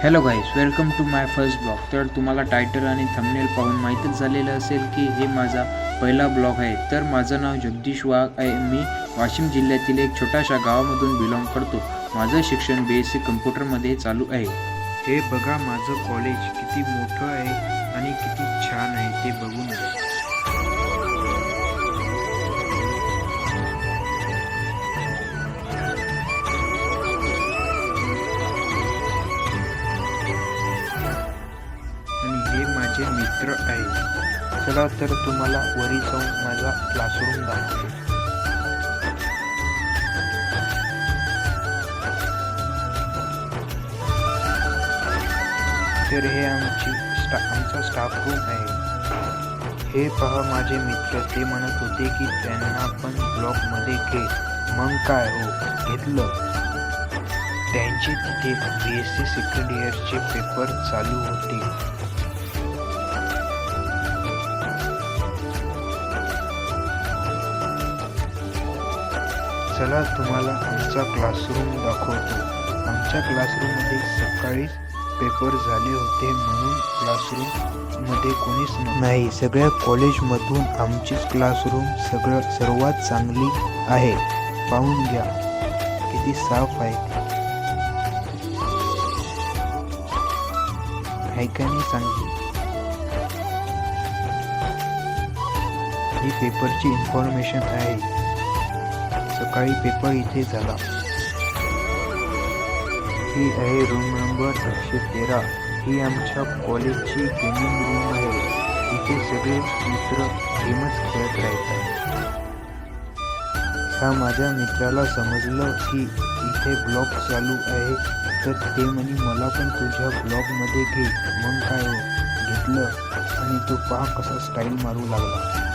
Hello guys, welcome to my first blog. तर तुम्हाला title आणि थंबनेल पाहून माहीतच झालेलं असेल की हे माझा पहिला ब्लॉग आहे. तर माझं नाव जगदीश वाघ आहे. मी वाशिम जिल्ह्यातील एक छोट्याशा गावामधून बिलॉंग करतो. माझं शिक्षण BSc कम्प्युटरमध्ये चालू आहे. हे बघा, माझं कॉलेज किती मोठं आहे आणि किती छान आहे ते बघून घ्या. आणि हे माझे मित्र आहेत. चला तर तुम्हाला वरी जाऊन माझा क्लासरूम दाखवतो. तर हे आमचा स्टाफ रूम आहे. हे पहा, माझे मित्र ते म्हणत होते की त्यांना पण ब्लॉगमध्ये घे. मग काय हो, घेतलं. त्यांचे तिथे BSc सेकंड इयरचे पेपर चालू होते. चला तुम्हाला आमचा क्लासरूम दाखवतो. आमच्या क्लासरूममध्ये सकाळीच पेपर झाले होते म्हणून क्लासरूममध्ये कोणीच नाही. सगळ्या कॉलेजमधून आमचीच क्लासरूम सर्वात चांगली आहे. पाहून घ्या किती साफ आहे. ऐकाने सांगते. ही पेपरची इन्फॉर्मेशन आहे. सकाळी पेपर इथे झाला. ही आहे रूम नंबर 113. ही आमच्या कॉलेजची गेमिंग रूम आहे. इथे सगळे मित्र गेमच खेळत राहतात. ह्या माझ्या मित्राला समजलं की इथे ब्लॉग चालू आहे, तर ते म्हणे मला पण तुझ्या ब्लॉगमध्ये घे. मग काय हो, घेतलं. आणि तो पहा कसा स्टाईल मारू लागला.